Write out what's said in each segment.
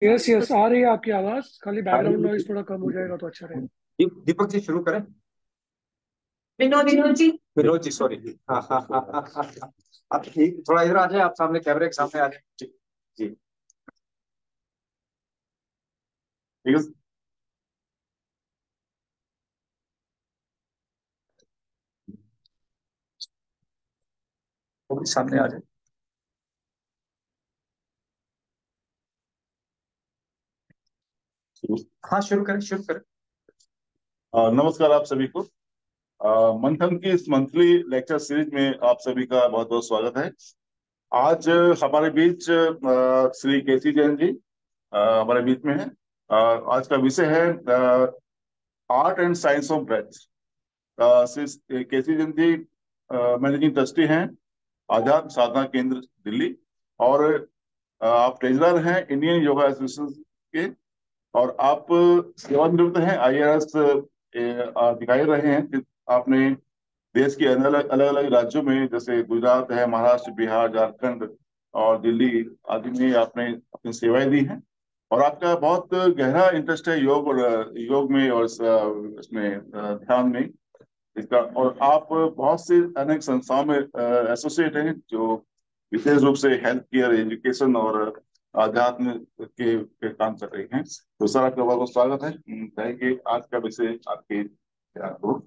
Yes yes, आ रही है आपकी आवाज, खाली आ रही बैकग्राउंड है? नॉइज थोड़ा कम हो जाएगा तो अच्छा रहेगा। दीपक जी शुरू करें। विनोद जी सॉरी। हाँ हाँ हाँ हाँ हाँ हाँ। आप ठीक थोड़ा इधर आ जाए, आप सामने कैमरे के सामने आ जाए जी। जी ठीक है। वो भी सामने आ जाए। हाँ शुरू करें शुरू करें। नमस्कार आप सभी को। मंथन की इस मंथली लेक्चर सीरीज में आप सभी का बहुत बहुत स्वागत है। आज हमारे बीच श्री केसी जैन जी हमारे बीच में है। आज का विषय है art and science of breath. Shri K C Jain ji managing trustee हैं आध्यात्म साधना केंद्र दिल्ली, और आप ट्रेजरर हैं इंडियन योगा एसोसिएशन के, और आप सेवानिवृत्त हैं IAS दिखाई रहे हैं कि आपने देश के अलग अलग राज्यों में, जैसे गुजरात है, महाराष्ट्र, बिहार, झारखंड और दिल्ली आदि में आपने अपनी सेवाएं दी हैं। और आपका बहुत गहरा इंटरेस्ट है योग और योग में और इसमें ध्यान में इसका। और आप बहुत से अनेक संस्थाओं में एसोसिएट हैं जो विशेष रूप से हेल्थ केयर, एजुकेशन और अध्यात्म के काम कर रही हैं। तो सर आपका बहुत बहुत स्वागत है। कहेंगे आज का विषय आपके आपको।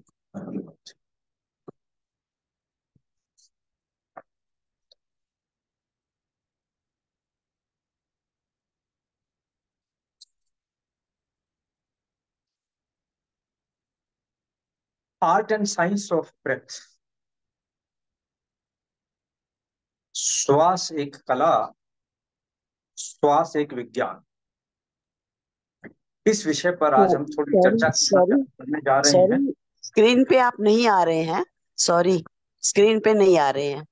Art and science of breath. श्वास एक कला, श्वास एक विज्ञान। इस विषय पर आज हम थोड़ी सॉरी चर्चा सॉरी करने जा रहे हैं। सॉरी, स्क्रीन पे आप नहीं आ रहे हैं। सॉरी, स्क्रीन पे नहीं आ रहे हैं।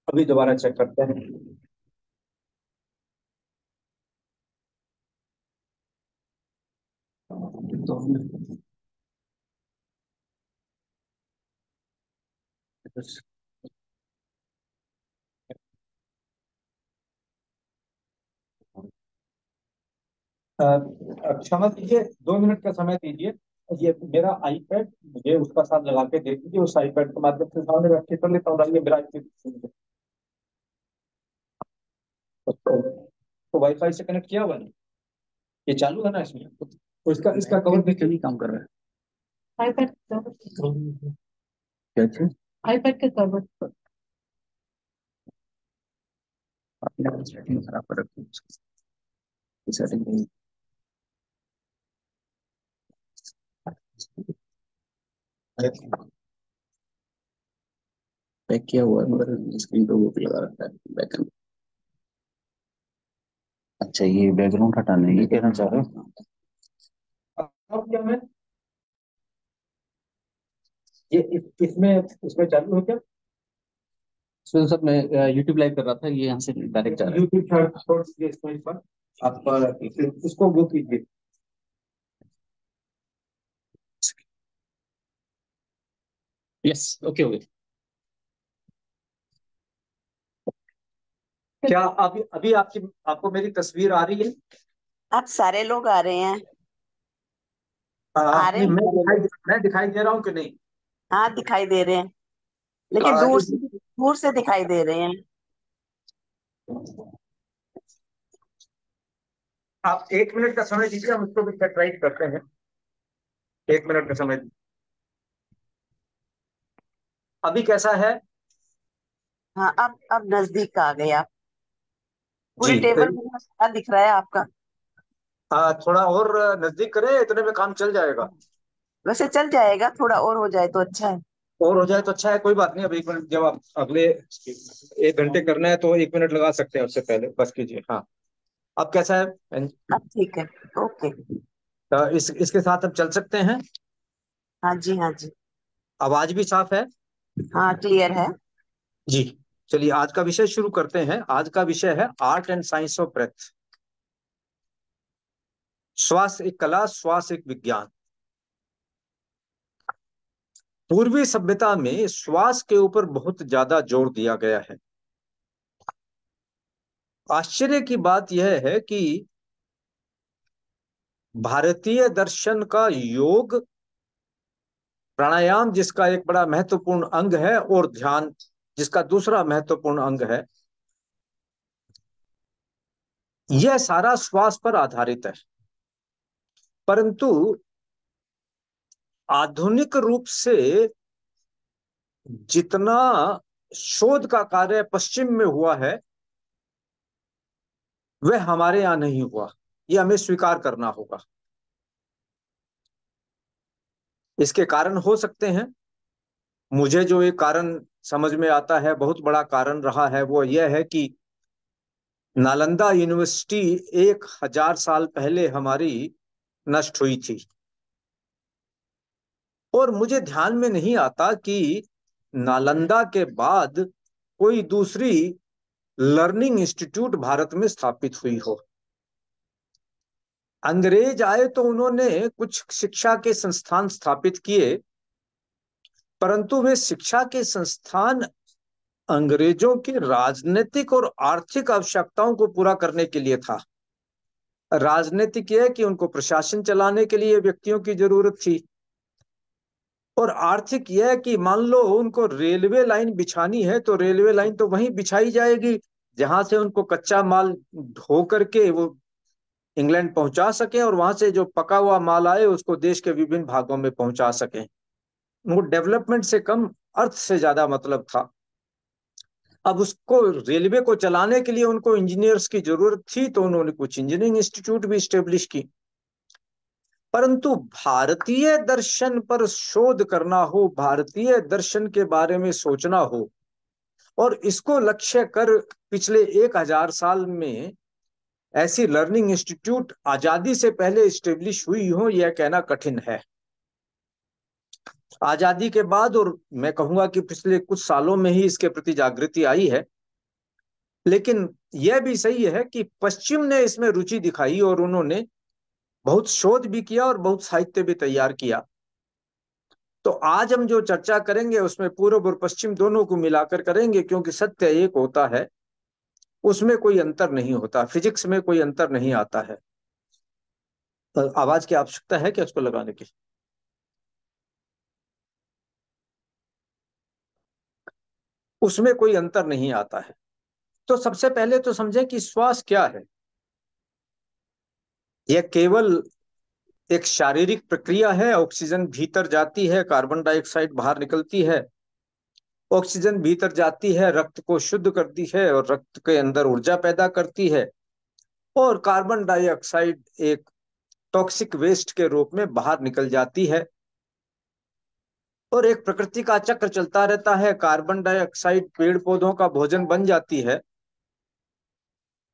अभी दोबारा चेक करते हैं। तो क्षमा कीजिए, 2 मिनट का समय दीजिए। ये मेरा आईपैड, मुझे उसका साथ लगा के दे दीजिए। उस आईपैड के माध्यम से सामने बैठ के कर लेता हूँ। ये मेरा iPad तो वाईफाई से कनेक्ट किया हुआ है। ये चालू है ना इसमें, तो इसका इसका कवर देखिए नहीं काम कर रहा है। आईपैड क्या चीज? आईपैड के कवर आपने सेटिंग खराब कर रखी है। सेटिंग पैक किया हुआ है, मगर स्क्रीन पे वो भी लगा रखा है बैकएंड। अच्छा, ये बैकग्राउंड हटाने ये कहना चाह रहे हो? अब क्या मैं ये इसमें इसमें चालू है क्या? सर सर मैं यूट्यूब लाइव कर रहा था, ये यहाँ से डायरेक्ट जा रहा है। यूट्यूब छोड़ दीजिए इसको एक बार। आप इसको वो कीजिए। Yes, okay okay. क्या अभी अभी आपकी आपको मेरी तस्वीर आ रही है? आप सारे लोग आ रहे हैं। आ रहे नहीं, हैं सारे लोग। मैं दिखाई दे रहा हूँ कि नहीं? हाँ, दिखाई दे रहे हैं, लेकिन आ, इस, दूर से दिखाई दे रहे हैं। आप 1 मिनट का समय दीजिए, हम इसको भी सेट करते हैं। 1 मिनट का समय। अभी कैसा है? हाँ, अब नजदीक आ गए आप। पूरी जी। टेबल पूरा सारा दिख रहा है आपका। थोड़ा और नजदीक करें, इतने में काम चल जाएगा। वैसे चल जाएगा, थोड़ा और हो जाए तो अच्छा है। और हो जाए तो अच्छा है, कोई बात नहीं। अब 1 मिनट, जब आप अगले 1 घंटे करना है तो 1 मिनट लगा सकते हैं, उससे पहले बस कीजिए। हाँ, अब कैसा है? अब ठीक है। ओके। इसके साथ अब चल सकते हैं। हाँ जी, हाँ जी। आवाज भी साफ है? हाँ, क्लियर है। जी। चलिए आज का विषय शुरू करते हैं। आज का विषय है art and science of breath. श्वास एक कला, श्वास एक विज्ञान। पूर्वी सभ्यता में श्वास के ऊपर बहुत ज्यादा जोर दिया गया है। आश्चर्य की बात यह है कि भारतीय दर्शन का योग, प्राणायाम जिसका एक बड़ा महत्वपूर्ण अंग है और ध्यान जिसका दूसरा महत्वपूर्ण अंग है, यह सारा श्वास पर आधारित है। परंतु आधुनिक रूप से जितना शोध का कार्य पश्चिम में हुआ है वह हमारे यहां नहीं हुआ, यह हमें स्वीकार करना होगा। इसके कारण हो सकते हैं। मुझे जो एक कारण समझ में आता है, बहुत बड़ा कारण रहा है, वो यह है कि नालंदा यूनिवर्सिटी 1000 साल पहले हमारी नष्ट हुई थी। और मुझे ध्यान में नहीं आता कि नालंदा के बाद कोई दूसरी लर्निंग इंस्टीट्यूट भारत में स्थापित हुई हो। अंग्रेज आए तो उन्होंने कुछ शिक्षा के संस्थान स्थापित किए, परंतु वे शिक्षा के संस्थान अंग्रेजों की राजनीतिक और आर्थिक आवश्यकताओं को पूरा करने के लिए था। राजनीतिक यह कि उनको प्रशासन चलाने के लिए व्यक्तियों की जरूरत थी, और आर्थिक यह कि मान लो उनको रेलवे लाइन बिछानी है तो रेलवे लाइन तो वहीं बिछाई जाएगी जहां से उनको कच्चा माल ढो करके वो इंग्लैंड पहुंचा सके, और वहां से जो पका हुआ माल आए उसको देश के विभिन्न भागों में पहुंचा सके। उनको डेवलपमेंट से कम अर्थ से ज्यादा मतलब था। अब उसको रेलवे को चलाने के लिए उनको इंजीनियर्स की जरूरत थी, तो उन्होंने कुछ इंजीनियरिंग इंस्टीट्यूट भी स्टेब्लिश की। परंतु भारतीय दर्शन पर शोध करना हो, भारतीय दर्शन के बारे में सोचना हो, और इसको लक्ष्य कर पिछले 1000 साल में ऐसी लर्निंग इंस्टीट्यूट आजादी से पहले स्टेब्लिश हुई हो, यह कहना कठिन है। आजादी के बाद, और मैं कहूंगा कि पिछले कुछ सालों में ही इसके प्रति जागृति आई है। लेकिन यह भी सही है कि पश्चिम ने इसमें रुचि दिखाई और उन्होंने बहुत शोध भी किया और बहुत साहित्य भी तैयार किया। तो आज हम जो चर्चा करेंगे उसमें पूर्व और पश्चिम दोनों को मिलाकर करेंगे, क्योंकि सत्य एक होता है, उसमें कोई अंतर नहीं होता, फिजिक्स में कोई अंतर नहीं आता है। तो आवाज की आवश्यकता है क्या उसको लगाने की? उसमें कोई अंतर नहीं आता है। तो सबसे पहले तो समझें कि श्वास क्या है। यह केवल एक शारीरिक प्रक्रिया है। ऑक्सीजन भीतर जाती है, कार्बन डाइऑक्साइड बाहर निकलती है। ऑक्सीजन भीतर जाती है, रक्त को शुद्ध करती है और रक्त के अंदर ऊर्जा पैदा करती है, और कार्बन डाइऑक्साइड एक टॉक्सिक वेस्ट के रूप में बाहर निकल जाती है। और एक प्रकृति का चक्र चलता रहता है। कार्बन डाइऑक्साइड पेड़ पौधों का भोजन बन जाती है,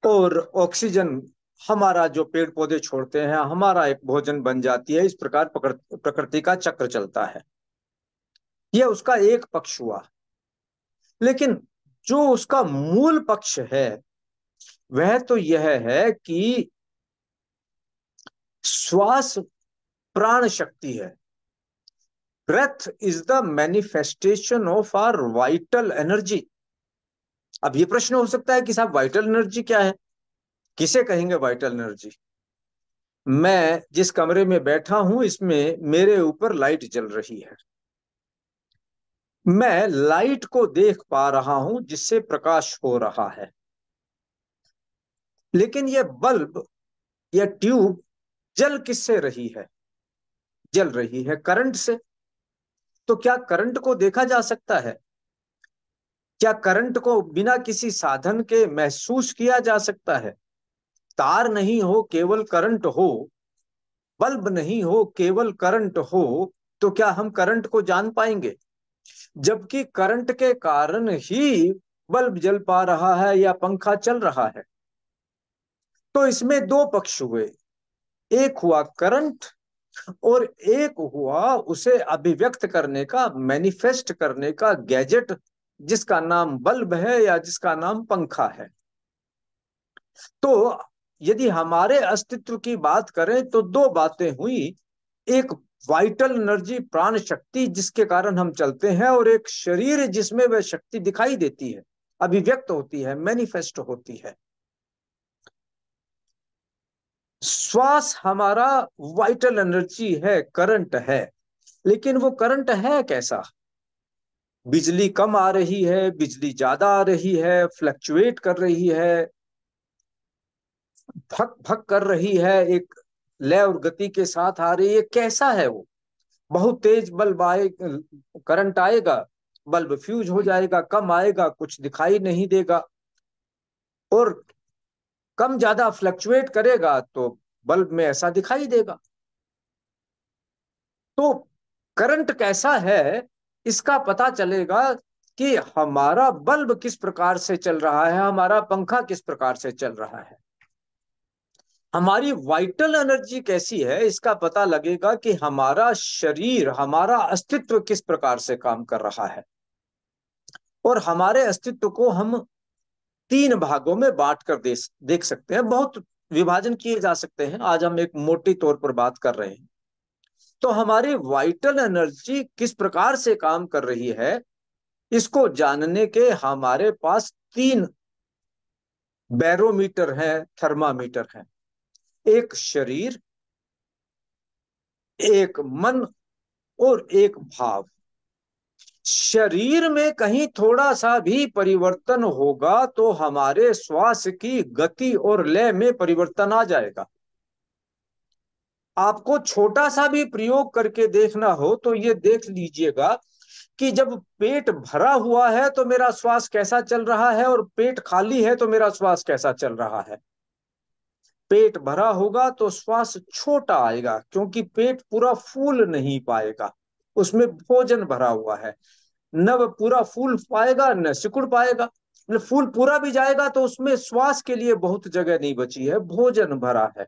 और ऑक्सीजन हमारा जो पेड़ पौधे छोड़ते हैं हमारा एक भोजन बन जाती है। इस प्रकार प्रकृति का चक्र चलता है। यह उसका एक पक्ष हुआ। लेकिन जो उसका मूल पक्ष है वह तो यह है कि श्वास प्राण शक्ति है। Breath is the manifestation of our vital energy. अब ये प्रश्न हो सकता है कि साहब वाइटल एनर्जी क्या है, किसे कहेंगे वाइटल एनर्जी? मैं जिस कमरे में बैठा हूं इसमें मेरे ऊपर लाइट जल रही है, मैं लाइट को देख पा रहा हूं जिससे प्रकाश हो रहा है। लेकिन यह बल्ब या ट्यूब जल किससे रही है? जल रही है करंट से। तो क्या करंट को देखा जा सकता है? क्या करंट को बिना किसी साधन के महसूस किया जा सकता है? तार नहीं हो केवल करंट हो, बल्ब नहीं हो केवल करंट हो, तो क्या हम करंट को जान पाएंगे? जबकि करंट के कारण ही बल्ब जल पा रहा है या पंखा चल रहा है। तो इसमें दो पक्ष हुए, एक हुआ करंट और एक हुआ उसे अभिव्यक्त करने का, मैनिफेस्ट करने का गैजेट, जिसका नाम बल्ब है या जिसका नाम पंखा है। तो यदि हमारे अस्तित्व की बात करें तो दो बातें हुई। एक वाइटल एनर्जी, प्राण शक्ति जिसके कारण हम चलते हैं, और एक शरीर जिसमें वह शक्ति दिखाई देती है, अभिव्यक्त होती है, मैनिफेस्ट होती है। श्वास हमारा वाइटल एनर्जी है, करंट है। लेकिन वो करंट है कैसा? बिजली कम आ रही है, बिजली ज्यादा आ रही है, फ्लक्चुएट कर रही है, भक भक कर रही है, एक लय और गति के साथ आ रही है। कैसा है वो? बहुत तेज बल्ब आए, करंट आएगा, बल्ब फ्यूज हो जाएगा, कम आएगा, कुछ दिखाई नहीं देगा, और कम ज्यादा फ्लक्चुएट करेगा तो बल्ब में ऐसा दिखाई देगा। तो करंट कैसा है, इसका पता चलेगा कि हमारा बल्ब किस प्रकार से चल रहा है, हमारा पंखा किस प्रकार से चल रहा है, हमारी वाइटल एनर्जी कैसी है। इसका पता लगेगा कि हमारा शरीर, हमारा अस्तित्व किस प्रकार से काम कर रहा है। और हमारे अस्तित्व को हम 3 भागों में बांट कर देख सकते हैं। बहुत विभाजन किए जा सकते हैं, आज हम एक मोटी तौर पर बात कर रहे हैं। तो हमारी वाइटल एनर्जी किस प्रकार से काम कर रही है, इसको जानने के हमारे पास 3 बैरोमीटर हैं, थर्मामीटर हैं। एक शरीर, एक मन और एक भाव। शरीर में कहीं थोड़ा सा भी परिवर्तन होगा तो हमारे श्वास की गति और लय में परिवर्तन आ जाएगा। आपको छोटा सा भी प्रयोग करके देखना हो तो ये देख लीजिएगा कि जब पेट भरा हुआ है तो मेरा श्वास कैसा चल रहा है, और पेट खाली है तो मेरा श्वास कैसा चल रहा है। पेट भरा होगा तो श्वास छोटा आएगा, क्योंकि पेट पूरा फूल नहीं पाएगा, उसमें भोजन भरा हुआ है। न वह पूरा फूल पाएगा न सिकुड़ पाएगा। फूल पूरा भी जाएगा तो उसमें श्वास के लिए बहुत जगह नहीं बची है, भोजन भरा है।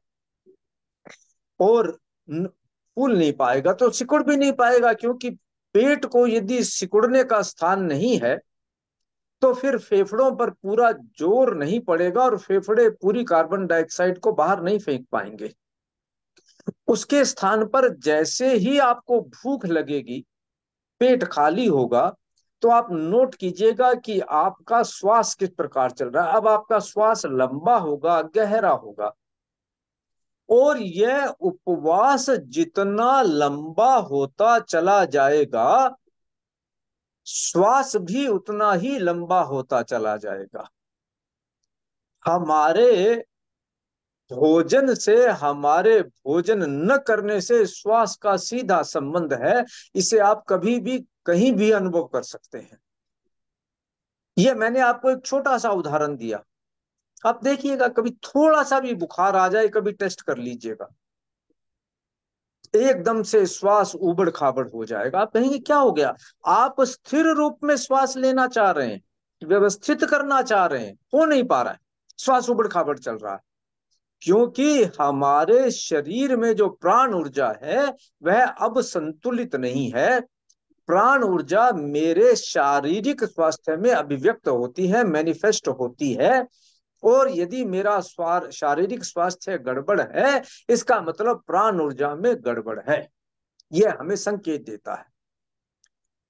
और फूल नहीं पाएगा तो सिकुड़ भी नहीं पाएगा, क्योंकि पेट को यदि सिकुड़ने का स्थान नहीं है तो फिर फेफड़ों पर पूरा जोर नहीं पड़ेगा और फेफड़े पूरी कार्बन डाइऑक्साइड को बाहर नहीं फेंक पाएंगे। उसके स्थान पर जैसे ही आपको भूख लगेगी, पेट खाली होगा, तो आप नोट कीजिएगा कि आपका श्वास किस प्रकार चल रहा है। अब आपका श्वास लंबा होगा, गहरा होगा, और यह उपवास जितना लंबा होता चला जाएगा, श्वास भी उतना ही लंबा होता चला जाएगा। हमारे भोजन से, हमारे भोजन न करने से श्वास का सीधा संबंध है। इसे आप कभी भी कहीं भी अनुभव कर सकते हैं। यह मैंने आपको एक छोटा सा उदाहरण दिया। आप देखिएगा, कभी थोड़ा सा भी बुखार आ जाए, कभी टेस्ट कर लीजिएगा, एकदम से श्वास उबड़ खाबड़ हो जाएगा। आप कहेंगे क्या हो गया? आप स्थिर रूप में श्वास लेना चाह रहे हैं, व्यवस्थित करना चाह रहे हैं, हो नहीं पा रहा है, श्वास उबड़ खाबड़ चल रहा है, क्योंकि हमारे शरीर में जो प्राण ऊर्जा है वह अब संतुलित नहीं है। प्राण ऊर्जा मेरे शारीरिक स्वास्थ्य में अभिव्यक्त होती है, मैनिफेस्ट होती है। और यदि मेरा शारीरिक स्वास्थ्य गड़बड़ है, इसका मतलब प्राण ऊर्जा में गड़बड़ है। यह हमें संकेत देता है।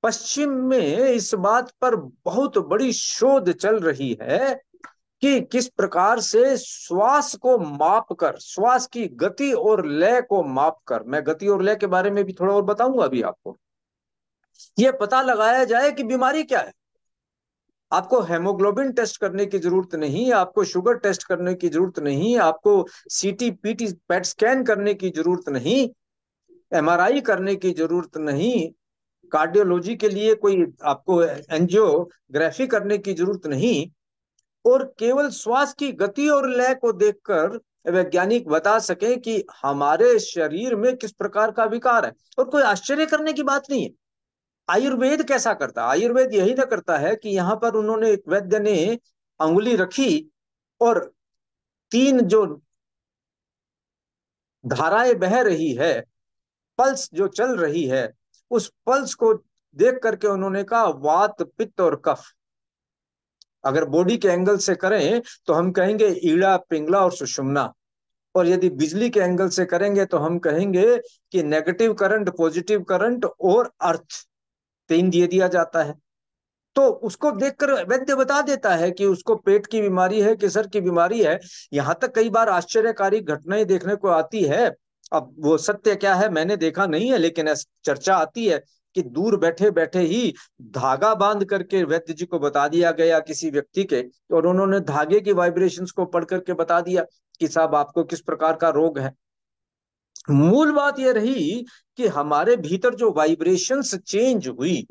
पश्चिम में इस बात पर बहुत बड़ी शोध चल रही है कि किस प्रकार से श्वास को माप कर, श्वास की गति और लय को माप कर, मैं गति और लय के बारे में भी थोड़ा और बताऊंगा अभी आपको, यह पता लगाया जाए कि बीमारी क्या है। आपको हेमोग्लोबिन टेस्ट करने की जरूरत नहीं, आपको शुगर टेस्ट करने की जरूरत नहीं, आपको सीटी पीटी पेट स्कैन करने की जरूरत नहीं, एमआरआई करने की जरूरत नहीं, कार्डियोलॉजी के लिए कोई आपको एंजियोग्राफी करने की जरूरत नहीं। और केवल श्वास की गति और लय को देखकर वैज्ञानिक बता सके कि हमारे शरीर में किस प्रकार का विकार है। और कोई आश्चर्य करने की बात नहीं है। आयुर्वेद कैसा करता है? आयुर्वेद यही ना करता है कि यहाँ पर उन्होंने, एक वैद्य ने अंगुली रखी और 3 जो धाराएं बह रही है, पल्स जो चल रही है, उस पल्स को देख करके उन्होंने कहा वात, पित्त और कफ। अगर बॉडी के एंगल से करें तो हम कहेंगे ईड़ा, पिंगला और सुषुम्ना। और यदि बिजली के एंगल से करेंगे तो हम कहेंगे कि नेगेटिव करंट, पॉजिटिव करंट और अर्थ 3 दे दिया जाता है। तो उसको देखकर वैद्य बता देता है कि उसको पेट की बीमारी है कि सर की बीमारी है। यहां तक कई बार आश्चर्यकारी घटनाएं देखने को आती है। अब वो सत्य क्या है मैंने देखा नहीं है, लेकिन चर्चा आती है कि दूर बैठे बैठे ही धागा बांध करके वैद्य जी को बता दिया गया किसी व्यक्ति के, और उन्होंने धागे की वाइब्रेशंस को पढ़ करके बता दिया कि साहब आपको किस प्रकार का रोग है। मूल बात यह रही कि हमारे भीतर जो वाइब्रेशंस चेंज हुई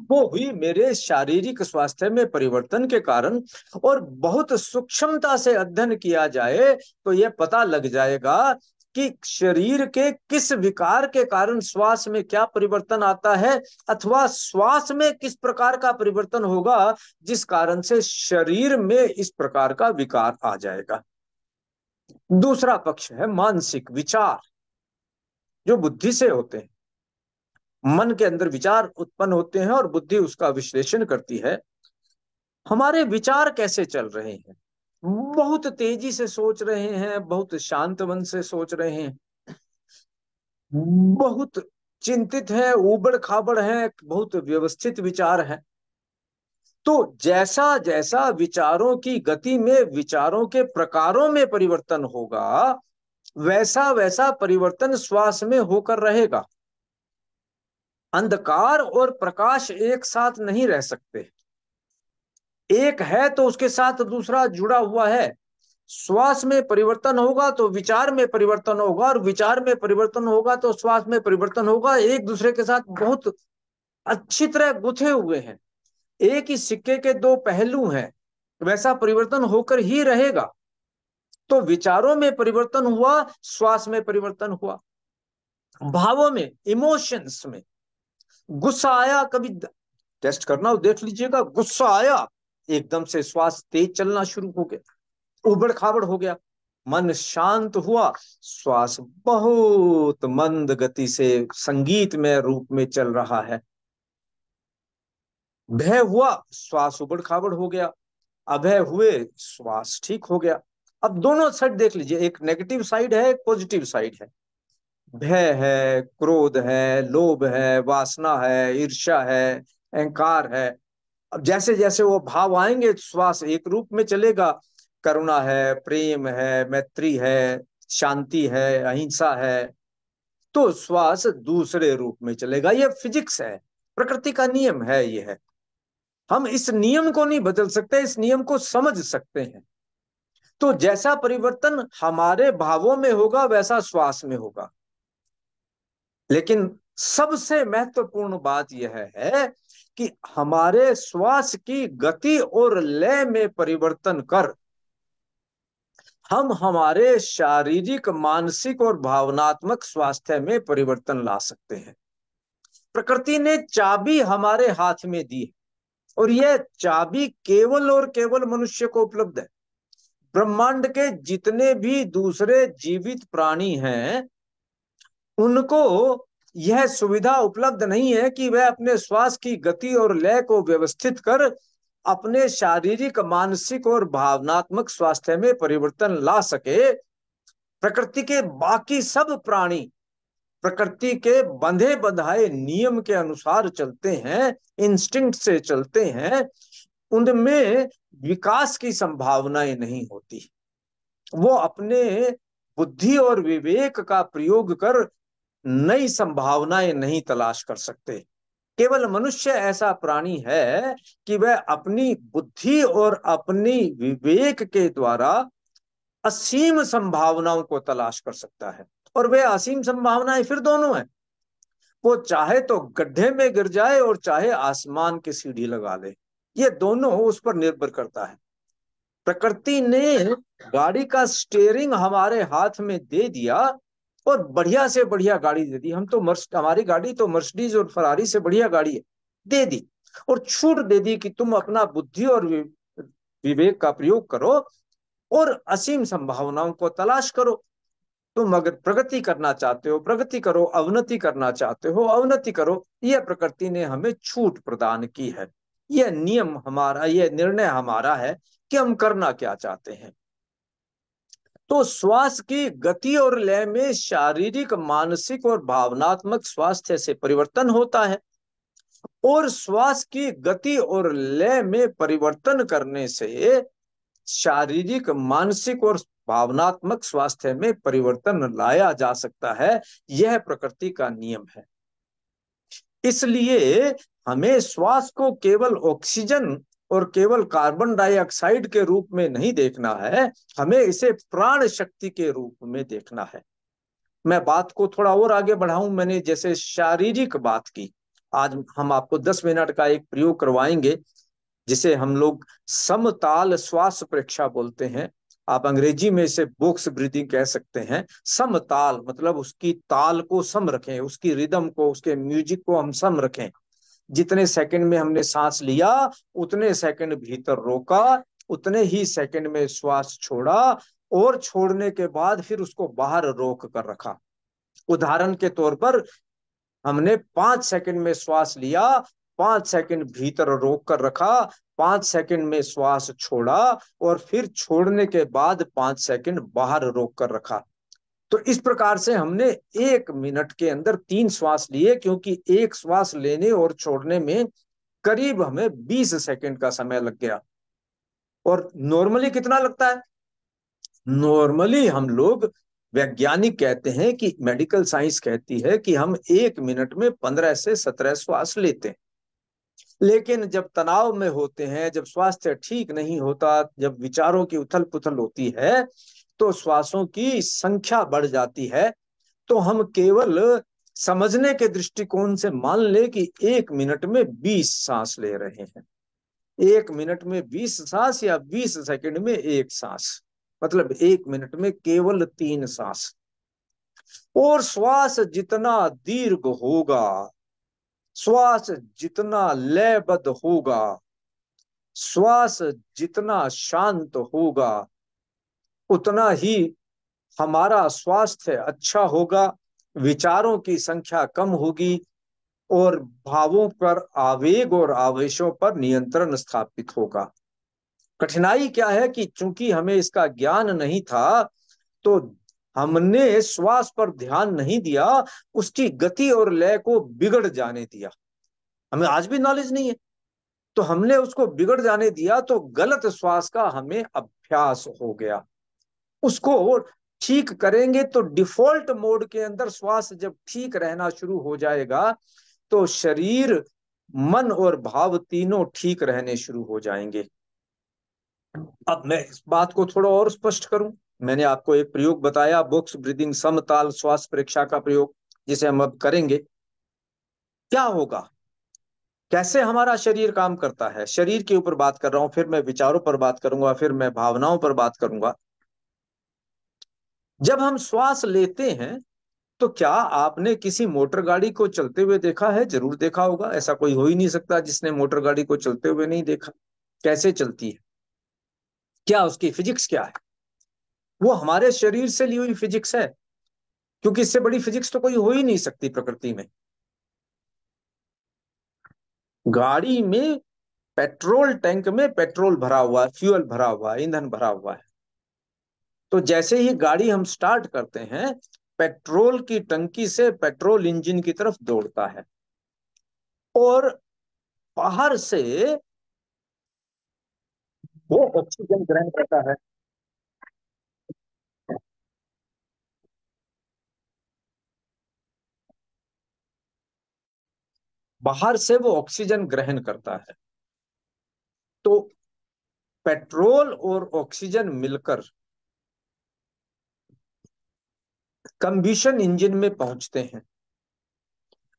वो हुई मेरे शारीरिक स्वास्थ्य में परिवर्तन के कारण। और बहुत सूक्ष्मता से अध्ययन किया जाए तो यह पता लग जाएगा कि शरीर के किस विकार के कारण श्वास में क्या परिवर्तन आता है, अथवा श्वास में किस प्रकार का परिवर्तन होगा जिस कारण से शरीर में इस प्रकार का विकार आ जाएगा। दूसरा पक्ष है मानसिक विचार, जो बुद्धि से होते हैं। मन के अंदर विचार उत्पन्न होते हैं और बुद्धि उसका विश्लेषण करती है। हमारे विचार कैसे चल रहे हैं, बहुत तेजी से सोच रहे हैं, बहुत शांत मन से सोच रहे हैं, बहुत चिंतित है, उबड़ खाबड़ है, बहुत व्यवस्थित विचार है। तो जैसा जैसा विचारों की गति में, विचारों के प्रकारों में परिवर्तन होगा, वैसा वैसा परिवर्तन श्वास में होकर रहेगा। अंधकार और प्रकाश एक साथ नहीं रह सकते, एक है तो उसके साथ दूसरा जुड़ा हुआ है। श्वास में परिवर्तन होगा तो विचार में परिवर्तन होगा, और विचार में परिवर्तन होगा तो श्वास में परिवर्तन होगा। एक दूसरे के साथ बहुत अच्छी तरह गुथे हुए हैं, एक ही सिक्के के दो पहलू हैं, वैसा परिवर्तन होकर ही रहेगा। तो विचारों में परिवर्तन हुआ, श्वास में परिवर्तन हुआ, भावों में, इमोशंस में। गुस्सा आया, कभी टेस्ट करना हो देख लीजिएगा, गुस्सा आया एकदम से श्वास तेज चलना शुरू हो गया, उबड़ खाबड़ हो गया। मन शांत हुआ, श्वास बहुत मंद गति से संगीतमय रूप में चल रहा है। भय हुआ, श्वास उबड़ खाबड़ हो गया। अभय हुए, श्वास ठीक हो गया। अब दोनों साइड देख लीजिए, एक नेगेटिव साइड है, एक पॉजिटिव साइड है। भय है, क्रोध है, लोभ है, वासना है, ईर्ष्या है, अहंकार है। अब जैसे जैसे वो भाव आएंगे श्वास एक रूप में चलेगा। करुणा है, प्रेम है, मैत्री है, शांति है, अहिंसा है, तो श्वास दूसरे रूप में चलेगा। ये फिजिक्स है, प्रकृति का नियम है। ये है, हम इस नियम को नहीं बदल सकते, इस नियम को समझ सकते हैं। तो जैसा परिवर्तन हमारे भावों में होगा वैसा श्वास में होगा। लेकिन सबसे महत्वपूर्ण बात यह है कि हमारे श्वास की गति और लय में परिवर्तन कर हम हमारे शारीरिक, मानसिक और भावनात्मक स्वास्थ्य में परिवर्तन ला सकते हैं। प्रकृति ने चाबी हमारे हाथ में दी है, और यह चाबी केवल और केवल मनुष्य को उपलब्ध है। ब्रह्मांड के जितने भी दूसरे जीवित प्राणी हैं, उनको यह सुविधा उपलब्ध नहीं है कि वह अपने श्वास की गति और लय को व्यवस्थित कर अपने शारीरिक, मानसिक और भावनात्मक स्वास्थ्य में परिवर्तन ला सके। प्रकृति के बाकी सब प्राणी प्रकृति के बंधे बंधाए नियम के अनुसार चलते हैं, इंस्टिंक्ट से चलते हैं, उनमें विकास की संभावनाएं नहीं होती। वो अपने बुद्धि और विवेक का प्रयोग कर नई संभावनाएं नहीं तलाश कर सकते। केवल मनुष्य ऐसा प्राणी है कि वह अपनी बुद्धि और अपनी विवेक के द्वारा असीम संभावनाओं को तलाश कर सकता है। और वे असीम संभावनाएं फिर दोनों हैं, वो चाहे तो गड्ढे में गिर जाए और चाहे आसमान की सीढ़ी लगा ले, ये दोनों उस पर निर्भर करता है। प्रकृति ने गाड़ी का स्टीयरिंग हमारे हाथ में दे दिया और बढ़िया से बढ़िया गाड़ी दे दी। हम तो हमारी गाड़ी तो मर्सिडीज और फरारी से बढ़िया गाड़ी है, दे दी, और छूट दे दी कि तुम अपना बुद्धि और विवेक का प्रयोग करो और असीम संभावनाओं को तलाश करो। तुम अगर प्रगति करना चाहते हो प्रगति करो, अवनति करना चाहते हो अवनति करो। यह प्रकृति ने हमें छूट प्रदान की है। यह नियम हमारा, यह निर्णय हमारा है कि हम करना क्या चाहते हैं। तो श्वास की गति और लय में शारीरिक, मानसिक और भावनात्मक स्वास्थ्य से परिवर्तन होता है, और श्वास की गति और लय में परिवर्तन करने से शारीरिक, मानसिक और भावनात्मक स्वास्थ्य में परिवर्तन लाया जा सकता है। यह प्रकृति का नियम है। इसलिए हमें श्वास को केवल ऑक्सीजन और केवल कार्बन डाइऑक्साइड के रूप में नहीं देखना है, हमें इसे प्राण शक्ति के रूप में देखना है। मैं बात को थोड़ा और आगे बढ़ाऊं, मैंने जैसे शारीरिक बात की, आज हम आपको 10 मिनट का एक प्रयोग करवाएंगे जिसे हम लोग समताल श्वास परीक्षा बोलते हैं। आप अंग्रेजी में इसे बॉक्स ब्रीदिंग कह सकते हैं। समताल मतलब उसकी ताल को सम रखें, उसकी रिदम को, उसके म्यूजिक को हम सम रखें। जितने सेकंड में हमने सांस लिया उतने सेकंड भीतर रोका, उतने ही सेकंड में श्वास छोड़ा, और छोड़ने के बाद फिर उसको बाहर रोक कर रखा। उदाहरण के तौर पर हमने 5 सेकंड में श्वास लिया, 5 सेकंड भीतर रोक कर रखा, 5 सेकंड में श्वास छोड़ा, और फिर छोड़ने के बाद 5 सेकंड बाहर रोक कर रखा। तो इस प्रकार से हमने 1 मिनट के अंदर 3 श्वास लिए, क्योंकि एक श्वास लेने और छोड़ने में करीब हमें 20 सेकंड का समय लग गया। और नॉर्मली कितना लगता है? नॉर्मली हम लोग, वैज्ञानिक कहते हैं कि मेडिकल साइंस कहती है कि हम 1 मिनट में 15 से 17 श्वास लेते हैं। लेकिन जब तनाव में होते हैं, जब स्वास्थ्य ठीक नहीं होता, जब विचारों की उथल पुथल होती है, तो श्वासों की संख्या बढ़ जाती है। तो हम केवल समझने के दृष्टिकोण से मान ले कि 1 मिनट में 20 सांस ले रहे हैं। 1 मिनट में 20 सांस या 20 सेकंड में 1 सांस, मतलब 1 मिनट में केवल 3 सांस। और श्वास जितना दीर्घ होगा, श्वास जितना लयबद्ध होगा, श्वास जितना शांत होगा, उतना ही हमारा स्वास्थ्य अच्छा होगा, विचारों की संख्या कम होगी, और भावों पर, आवेग और आवेशों पर नियंत्रण स्थापित होगा। कठिनाई क्या है कि चूंकि हमें इसका ज्ञान नहीं था, तो हमने श्वास पर ध्यान नहीं दिया, उसकी गति और लय को बिगड़ जाने दिया। हमें आज भी नॉलेज नहीं है, तो हमने उसको बिगड़ जाने दिया, तो गलत श्वास का हमें अभ्यास हो गया। उसको ठीक करेंगे तो डिफॉल्ट मोड के अंदर श्वास जब ठीक रहना शुरू हो जाएगा, तो शरीर, मन और भाव तीनों ठीक रहने शुरू हो जाएंगे। अब मैं इस बात को थोड़ा और स्पष्ट करूं। मैंने आपको एक प्रयोग बताया, बॉक्स ब्रीदिंग, समताल श्वास परीक्षा का प्रयोग, जिसे हम अब करेंगे। क्या होगा, कैसे हमारा शरीर काम करता है, शरीर के ऊपर बात कर रहा हूं, फिर मैं विचारों पर बात करूंगा, फिर मैं भावनाओं पर बात करूंगा। जब हम श्वास लेते हैं, तो क्या आपने किसी मोटर गाड़ी को चलते हुए देखा है? जरूर देखा होगा, ऐसा कोई हो ही नहीं सकता जिसने मोटर गाड़ी को चलते हुए नहीं देखा। कैसे चलती है, क्या उसकी फिजिक्स क्या है? वो हमारे शरीर से ली हुई फिजिक्स है, क्योंकि इससे बड़ी फिजिक्स तो कोई हो ही नहीं सकती प्रकृति में। गाड़ी में, पेट्रोल टैंक में पेट्रोल भरा हुआ है, फ्यूल भरा हुआ है, ईंधन भरा हुआ है। तो जैसे ही गाड़ी हम स्टार्ट करते हैं, पेट्रोल की टंकी से पेट्रोल इंजन की तरफ दौड़ता है, और बाहर से वो ऑक्सीजन ग्रहण करता है। बाहर से वो ऑक्सीजन ग्रहण करता है, तो पेट्रोल और ऑक्सीजन मिलकर कंबशन इंजन में पहुंचते हैं,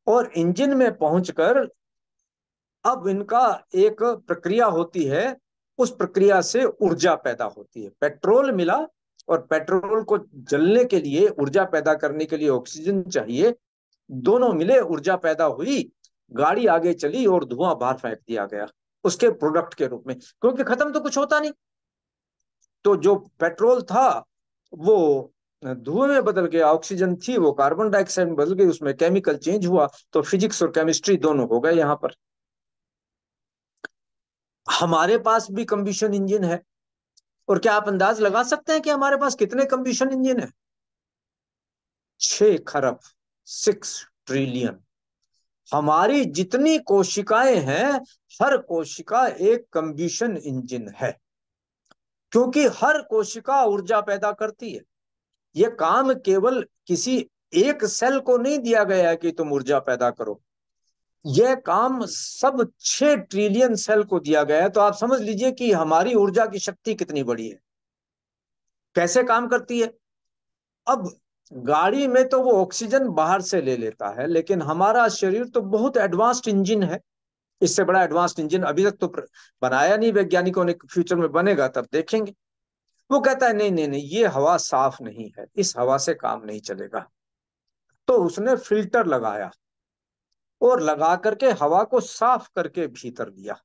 और इंजन में पहुंचकर अब इनका एक प्रक्रिया होती है, उस प्रक्रिया से ऊर्जा पैदा होती है। पेट्रोल मिला, और पेट्रोल को जलने के लिए, ऊर्जा पैदा करने के लिए ऑक्सीजन चाहिए, दोनों मिले, ऊर्जा पैदा हुई, गाड़ी आगे चली और धुआं बाहर फेंक दिया गया उसके प्रोडक्ट के रूप में, क्योंकि खत्म तो कुछ होता नहीं। तो जो पेट्रोल था वो धुएं में बदल गया, ऑक्सीजन थी वो कार्बन डाइऑक्साइड में बदल गई, उसमें केमिकल चेंज हुआ, तो फिजिक्स और केमिस्ट्री दोनों हो गए यहां पर। हमारे पास भी कंबशन इंजन है, और क्या आप अंदाज लगा सकते हैं कि हमारे पास कितने कंबशन इंजन है? 6 खरब, 6 ट्रिलियन। हमारी जितनी कोशिकाएं हैं, हर कोशिका एक कंबशन इंजन है, क्योंकि हर कोशिका ऊर्जा पैदा करती है। यह काम केवल किसी एक सेल को नहीं दिया गया है कि तुम ऊर्जा पैदा करो, यह काम सब 6 ट्रिलियन सेल को दिया गया है। तो आप समझ लीजिए कि हमारी ऊर्जा की शक्ति कितनी बड़ी है, कैसे काम करती है। अब गाड़ी में तो वो ऑक्सीजन बाहर से ले लेता है, लेकिन हमारा शरीर तो बहुत एडवांस्ड इंजन है। इससे बड़ा एडवांस्ड इंजन अभी तक तो बनाया नहीं वैज्ञानिकों ने, फ्यूचर में बनेगा तब देखेंगे। वो कहता है नहीं नहीं नहीं, ये हवा साफ नहीं है, इस हवा से काम नहीं चलेगा। तो उसने फिल्टर लगाया और लगा करके हवा को साफ करके भीतर लिया।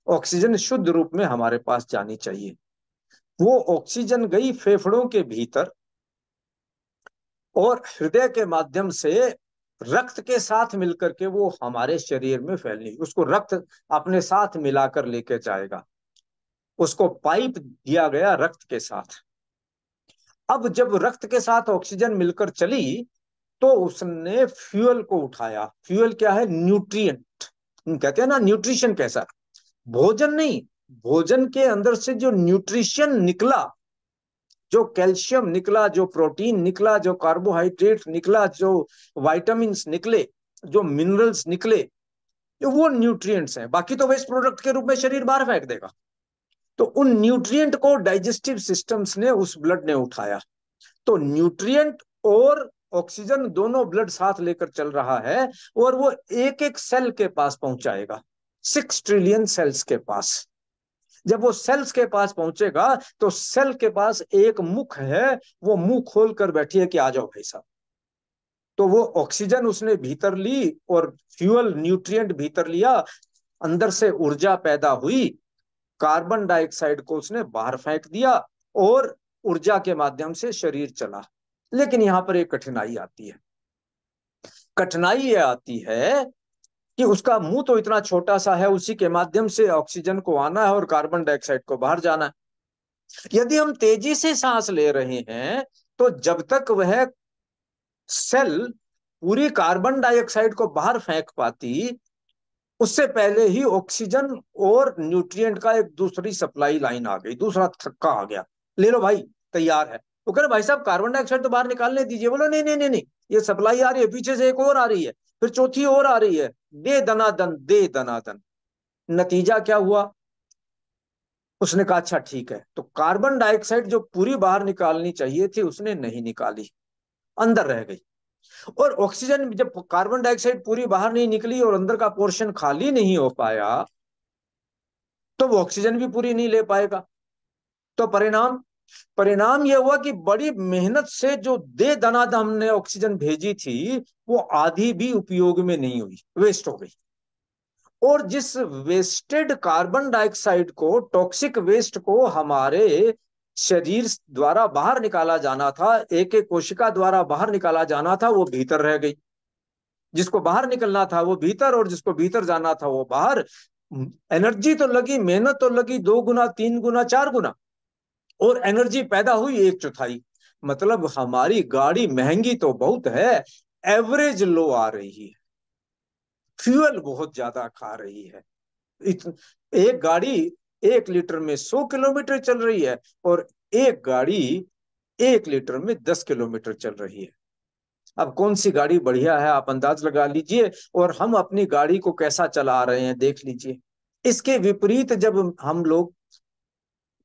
ऑक्सीजन शुद्ध रूप में हमारे पास जानी चाहिए। वो ऑक्सीजन गई फेफड़ों के भीतर और हृदय के माध्यम से रक्त के साथ मिलकर के वो हमारे शरीर में फैलनी। उसको रक्त अपने साथ मिलाकर लेके जाएगा, उसको पाइप दिया गया रक्त के साथ। अब जब रक्त के साथ ऑक्सीजन मिलकर चली तो उसने फ्यूल को उठाया। फ्यूल क्या है? न्यूट्रिएंट। कहते हैं ना न्यूट्रिशन कैसा, भोजन नहीं, भोजन के अंदर से जो न्यूट्रिशन निकला, जो कैल्शियम निकला, जो प्रोटीन निकला, जो कार्बोहाइड्रेट निकला, जो विटामिन्स निकले, जो मिनरल्स निकले, वो न्यूट्रिएंट्स हैं। बाकी तो वेस्ट प्रोडक्ट के रूप में शरीर बाहर फेंक देगा। तो उन न्यूट्रिएंट को डाइजेस्टिव सिस्टम्स ने, उस ब्लड ने उठाया। तो न्यूट्रिएंट और ऑक्सीजन दोनों ब्लड साथ लेकर चल रहा है और वो एक एक सेल के पास पहुंचाएगा, 6 ट्रिलियन सेल्स के पास। जब वो सेल्स के पास पहुंचेगा तो सेल के पास एक मुख है, वो मुंह खोल कर बैठी है कि आ जाओ भाई साहब। तो वो ऑक्सीजन उसने भीतर ली और फ्यूल न्यूट्रिएंट भीतर लिया, अंदर से ऊर्जा पैदा हुई, कार्बन डाइऑक्साइड को उसने बाहर फेंक दिया और ऊर्जा के माध्यम से शरीर चला। लेकिन यहां पर एक कठिनाई आती है। कठिनाई ये आती है कि उसका मुंह तो इतना छोटा सा है, उसी के माध्यम से ऑक्सीजन को आना है और कार्बन डाइऑक्साइड को बाहर जाना है। यदि हम तेजी से सांस ले रहे हैं तो जब तक वह सेल पूरी कार्बन डाइऑक्साइड को बाहर फेंक पाती, उससे पहले ही ऑक्सीजन और न्यूट्रिएंट का एक दूसरी सप्लाई लाइन आ गई, दूसरा थक्का आ गया। ले लो भाई, तैयार है। वो कह रहे भाई साहब कार्बन डाइऑक्साइड तो बाहर निकालने दीजिए। बोलो नहीं नहीं नहीं नहीं, ये सप्लाई आ रही है, पीछे से एक और आ रही है, फिर चौथी और आ रही है, दे दनादन दे दनादन। नतीजा क्या हुआ? उसने कहा अच्छा ठीक है। तो कार्बन डाइऑक्साइड जो पूरी बाहर निकालनी चाहिए थी उसने नहीं निकाली, अंदर रह गई। और ऑक्सीजन, जब कार्बन डाइऑक्साइड पूरी बाहर नहीं निकली और अंदर का पोर्शन खाली नहीं हो पाया तो वो ऑक्सीजन भी पूरी नहीं ले पाएगा। तो परिणाम परिणाम यह हुआ कि बड़ी मेहनत से जो दे दनादन हमने ऑक्सीजन भेजी थी वो आधी भी उपयोग में नहीं हुई, वेस्ट हो गई। और जिस वेस्टेड कार्बन डाइऑक्साइड को, टॉक्सिक वेस्ट को हमारे शरीर द्वारा बाहर निकाला जाना था, एक एक कोशिका द्वारा बाहर निकाला जाना था, वो भीतर रह गई। जिसको बाहर निकलना था वो भीतर और जिसको भीतर जाना था वो बाहर। एनर्जी तो लगी, मेहनत तो लगी 2 गुना 3 गुना 4 गुना, और एनर्जी पैदा हुई 1/4। मतलब हमारी गाड़ी महंगी तो बहुत है, एवरेज लो आ रही है, फ्यूल बहुत ज्यादा खा रही है। एक गाड़ी 1 लीटर में 100 किलोमीटर चल रही है और एक गाड़ी 1 लीटर में 10 किलोमीटर चल रही है। अब कौन सी गाड़ी बढ़िया है आप अंदाज लगा लीजिए, और हम अपनी गाड़ी को कैसा चला रहे हैं देख लीजिए। इसके विपरीत जब हम लोग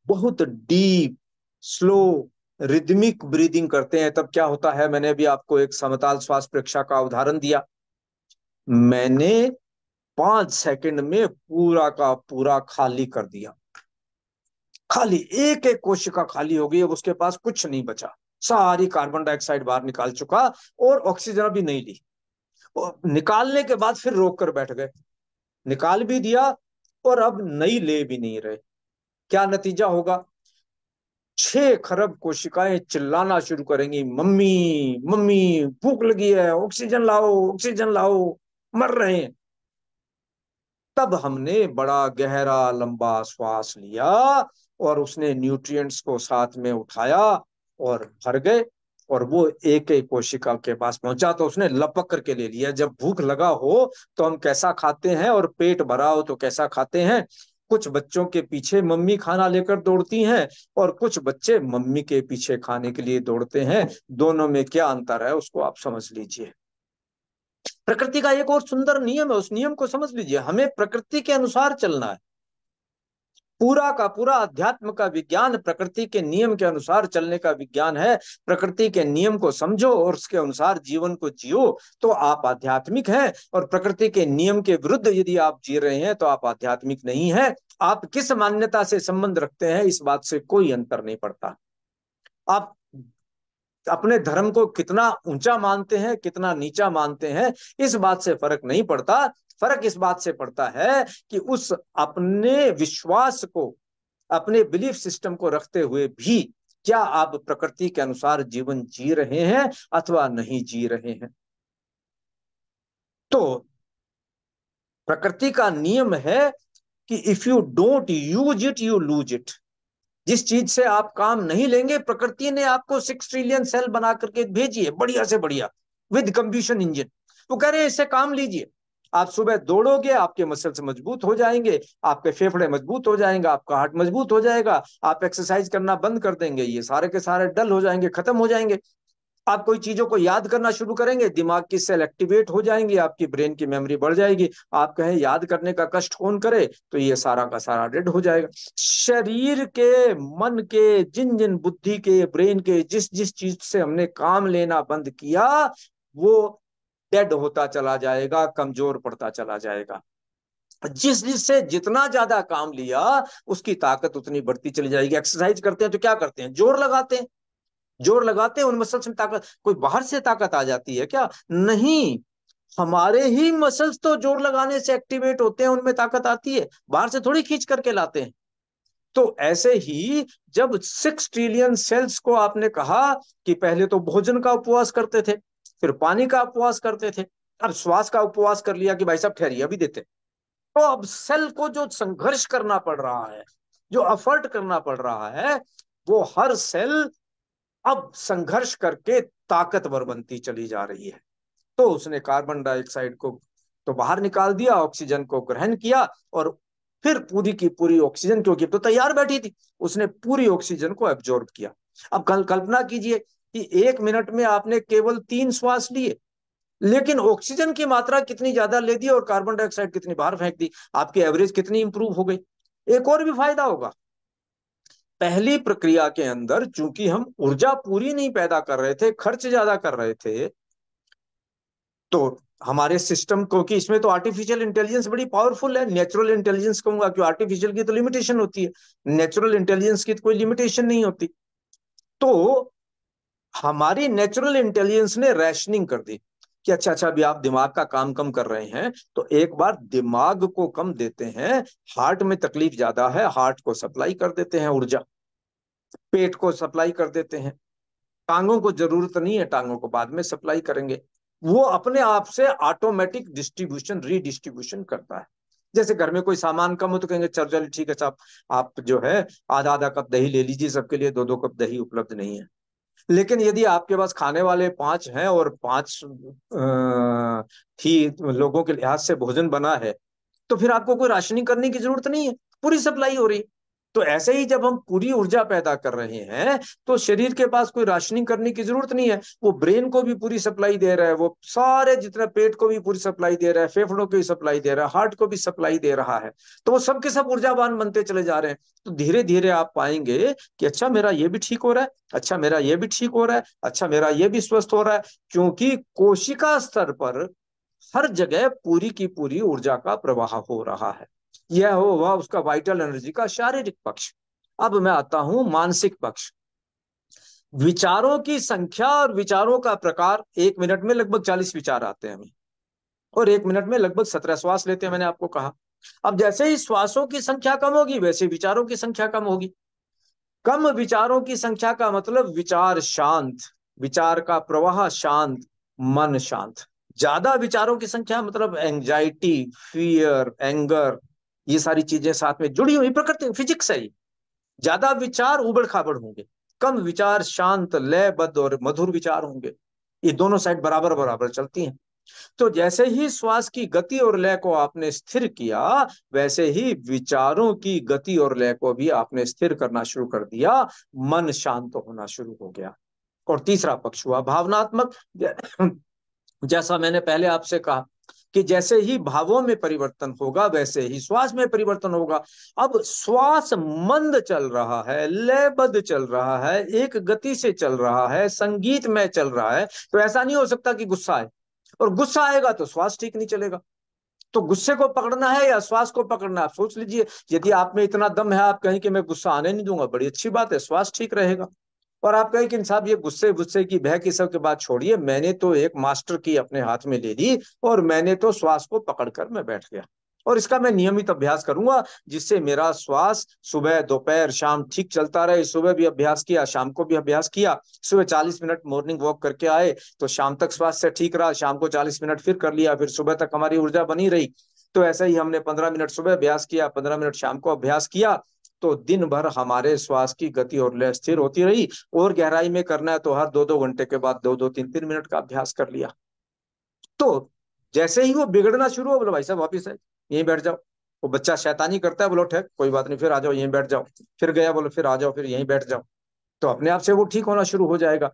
बहुत डीप, स्लो, रिदमिक ब्रीदिंग करते हैं तब क्या होता है? मैंने भी आपको एक समताल श्वास परीक्षा का उदाहरण दिया। मैंने 5 सेकंड में पूरा का पूरा खाली कर दिया, खाली एक एक कोशिका खाली हो गई। अब उसके पास कुछ नहीं बचा, सारी कार्बन डाइऑक्साइड बाहर निकाल चुका और ऑक्सीजन भी नहीं ली। और निकालने के बाद फिर रोक कर बैठ गए, निकाल भी दिया और अब नई ले भी नहीं रहे। क्या नतीजा होगा? 6 खरब कोशिकाएं चिल्लाना शुरू करेंगी, मम्मी मम्मी भूख लगी है, ऑक्सीजन लाओ ऑक्सीजन लाओ, मर रहे हैं। तब हमने बड़ा गहरा लंबा श्वास लिया और उसने न्यूट्रिएंट्स को साथ में उठाया और भर गए, और वो एक एक कोशिका के पास पहुंचा तो उसने लपक करके ले लिया। जब भूख लगा हो तो हम कैसा खाते हैं, और पेट भरा हो तो कैसा खाते हैं। कुछ बच्चों के पीछे मम्मी खाना लेकर दौड़ती हैं और कुछ बच्चे मम्मी के पीछे खाने के लिए दौड़ते हैं। दोनों में क्या अंतर है उसको आप समझ लीजिए। प्रकृति का एक और सुंदर नियम है, उस नियम को समझ लीजिए। हमें प्रकृति के अनुसार चलना है। पूरा का पूरा अध्यात्म का विज्ञान प्रकृति के नियम के अनुसार चलने का विज्ञान है। प्रकृति के नियम को समझो और उसके अनुसार जीवन को जियो तो आप आध्यात्मिक हैं, और प्रकृति के नियम के विरुद्ध यदि आप जी रहे हैं तो आप आध्यात्मिक नहीं है। आप किस मान्यता से संबंध रखते हैं इस बात से कोई अंतर नहीं पड़ता। आप अपने धर्म को कितना ऊंचा मानते हैं, कितना नीचा मानते हैं, इस बात से फर्क नहीं पड़ता। फर्क इस बात से पड़ता है कि उस अपने विश्वास को, अपने बिलीफ सिस्टम को रखते हुए भी क्या आप प्रकृति के अनुसार जीवन जी रहे हैं अथवा नहीं जी रहे हैं। तो प्रकृति का नियम है कि if you don't use it you lose it. जिस चीज से आप काम नहीं लेंगे, प्रकृति ने आपको 6 ट्रिलियन सेल बना करके भेजी है, बढ़िया से बढ़िया, विद कंप्यूशन इंजन। वो कह रहे हैं इससे काम लीजिए। आप सुबह दौड़ोगे, आपके मसल्स मजबूत हो जाएंगे, आपके फेफड़े मजबूत हो जाएंगे, आपका हार्ट मजबूत हो जाएगा। आप एक्सरसाइज करना बंद कर देंगे, ये सारे के सारे डल हो जाएंगे, खत्म हो जाएंगे। आप कोई चीजों को याद करना शुरू करेंगे, दिमाग की सेल एक्टिवेट हो जाएंगी, आपकी ब्रेन की मेमोरी बढ़ जाएगी। आप कहें याद करने का कष्ट कौन करे, तो ये सारा का सारा डेड हो जाएगा। शरीर के, मन के, जिन जिन बुद्धि के, ब्रेन के जिस जिस चीज से हमने काम लेना बंद किया वो डेड होता चला जाएगा, कमजोर पड़ता चला जाएगा। जिस जिससे जितना ज्यादा काम लिया उसकी ताकत उतनी बढ़ती चली जाएगी। एक्सरसाइज करते हैं तो क्या करते हैं, जोर लगाते हैं, जोर लगाते हैं, उन मसल्स में ताकत, कोई बाहर से ताकत आ जाती है क्या? नहीं, हमारे ही मसल्स तो जोर लगाने से एक्टिवेट होते हैं, उनमें ताकत आती है, बाहर से थोड़ी खींच करके लाते हैं। तो ऐसे ही जब 6 ट्रिलियन सेल्स को आपने कहा कि पहले तो भोजन का उपवास करते थे, फिर पानी का उपवास करते थे, अब श्वास का उपवास कर लिया कि भाई साहब ठहरिए अभी देते। तो अब सेल को जो संघर्ष करना पड़ रहा है, जो एफर्ट करना पड़ रहा है, वो हर सेल अब संघर्ष करके ताकतवर बनती चली जा रही है। तो उसने कार्बन डाइऑक्साइड को तो बाहर निकाल दिया, ऑक्सीजन को ग्रहण किया, और फिर पूरी की पूरी ऑक्सीजन, क्योंकि तो तैयार बैठी थी, उसने पूरी ऑक्सीजन को एब्जॉर्ब किया। अब कल्पना कीजिए कि 1 मिनट में आपने केवल 3 श्वास लिए, लेकिन ऑक्सीजन की मात्रा कितनी ज्यादा ले दी और कार्बन डाइऑक्साइड कितनी बाहर फेंक दी। आपकी एवरेज कितनी इंप्रूव हो गई। एक और भी फायदा होगा, पहली प्रक्रिया के अंदर चूंकि हम ऊर्जा पूरी नहीं पैदा कर रहे थे, खर्च ज्यादा कर रहे थे, तो हमारे सिस्टम को, कि इसमें तो आर्टिफिशियल इंटेलिजेंस बड़ी पावरफुल है, नेचुरल इंटेलिजेंस कहूंगा, क्यों आर्टिफिशियल की तो लिमिटेशन होती है, नेचुरल इंटेलिजेंस की तो कोई लिमिटेशन नहीं होती। तो हमारी नेचुरल इंटेलिजेंस ने रैशनिंग कर दी कि अच्छा अच्छा अभी आप दिमाग का काम कम कर रहे हैं तो एक बार दिमाग को कम देते हैं, हार्ट में तकलीफ ज्यादा है, हार्ट को सप्लाई कर देते हैं ऊर्जा, पेट को सप्लाई कर देते हैं, टांगों को जरूरत नहीं है, टांगों को बाद में सप्लाई करेंगे। वो अपने आप से ऑटोमेटिक डिस्ट्रीब्यूशन, रीडिस्ट्रीब्यूशन करता है। जैसे घर में कोई सामान कम हो तो कहेंगे चल चल ठीक है साहब, आप जो है आधा आधा कप दही ले लीजिए, सबके लिए 2-2 कप दही उपलब्ध नहीं है। लेकिन यदि आपके पास खाने वाले 5 हैं और 5 ही लोगों के लिहाज से भोजन बना है, तो फिर आपको कोई राशनिंग करने की जरूरत नहीं है, पूरी सप्लाई हो रही है। तो ऐसे ही जब हम पूरी ऊर्जा पैदा कर रहे हैं तो शरीर के पास कोई राशनिंग करने की जरूरत नहीं है, वो ब्रेन को भी पूरी सप्लाई दे रहा है, वो सारे जितने पेट को भी पूरी सप्लाई दे रहा है, फेफड़ों को भी सप्लाई दे रहा है, हार्ट को भी सप्लाई दे रहा है। तो वो सब के सब ऊर्जावान बनते चले जा रहे हैं। तो धीरे धीरे आप पाएंगे कि अच्छा मेरा ये भी ठीक हो रहा है, अच्छा मेरा ये भी ठीक हो रहा है, अच्छा मेरा ये भी स्वस्थ हो रहा है, क्योंकि कोशिका स्तर पर हर जगह पूरी की पूरी ऊर्जा का प्रवाह हो रहा है। यह हो वह उसका वाइटल एनर्जी का शारीरिक पक्ष। अब मैं आता हूं मानसिक पक्ष। विचारों की संख्या और विचारों का प्रकार, 1 मिनट में लगभग 40 विचार आते हैं हमें, और 1 मिनट में लगभग 17 श्वास लेते हैं, मैंने आपको कहा। अब जैसे ही श्वासों की संख्या कम होगी वैसे विचारों की संख्या कम होगी। कम विचारों की संख्या का मतलब विचार शांत, विचार का प्रवाह शांत, मन शांत। ज्यादा विचारों की संख्या मतलब एंजाइटी, फियर, एंगर, ये सारी चीजें साथ में जुड़ी हुई प्रकृति फिजिक्स है ये। ज्यादा विचार उबड़ खाबड़ होंगे, कम विचार शांत लयबद्ध और मधुर विचार होंगे। ये दोनों साइड बराबर बराबर चलती हैं। तो जैसे ही श्वास की गति और लय को आपने स्थिर किया, वैसे ही विचारों की गति और लय को भी आपने स्थिर करना शुरू कर दिया, मन शांत होना शुरू हो गया। और तीसरा पक्ष हुआ भावनात्मक। जैसा मैंने पहले आपसे कहा कि जैसे ही भावों में परिवर्तन होगा वैसे ही श्वास में परिवर्तन होगा। अब श्वास मंद चल रहा है, लयबद्ध चल रहा है, एक गति से चल रहा है, संगीत में चल रहा है, तो ऐसा नहीं हो सकता कि गुस्सा आए, और गुस्सा आएगा तो श्वास ठीक नहीं चलेगा। तो गुस्से को पकड़ना है या श्वास को पकड़ना है, आप सोच लीजिए। यदि आप में इतना दम है, आप कहें कि मैं गुस्सा आने नहीं दूंगा, बड़ी अच्छी बात है, श्वास ठीक रहेगा। और आप कहें कि साहब ये गुस्से गुस्से की भय की सब के बात छोड़िए, मैंने तो एक मास्टर की अपने हाथ में ले ली और मैंने तो श्वास को पकड़कर मैं बैठ गया, और इसका मैं नियमित अभ्यास करूंगा जिससे मेरा श्वास सुबह दोपहर शाम ठीक चलता रहे। सुबह भी अभ्यास किया, शाम को भी अभ्यास किया। सुबह 40 मिनट मॉर्निंग वॉक करके आए तो शाम तक श्वास से ठीक रहा, शाम को 40 मिनट फिर कर लिया, फिर सुबह तक हमारी ऊर्जा बनी रही। तो ऐसे ही हमने 15 मिनट सुबह अभ्यास किया, 15 मिनट शाम को अभ्यास किया, तो दिन भर हमारे श्वास की गति और लय स्थिर होती रही। और गहराई में करना है तो हर 2-2 घंटे के बाद 2-2 3-3 मिनट का अभ्यास कर लिया। तो जैसे ही वो बिगड़ना शुरू हो, बोलो भाई साहब वापिस है, यहीं बैठ जाओ। वो बच्चा शैतानी करता है, बोलो ठीक कोई बात नहीं, फिर आ जाओ यहीं बैठ जाओ। फिर गया, बोलो फिर आ जाओ, फिर यहीं बैठ जाओ। तो अपने आप से वो ठीक होना शुरू हो जाएगा।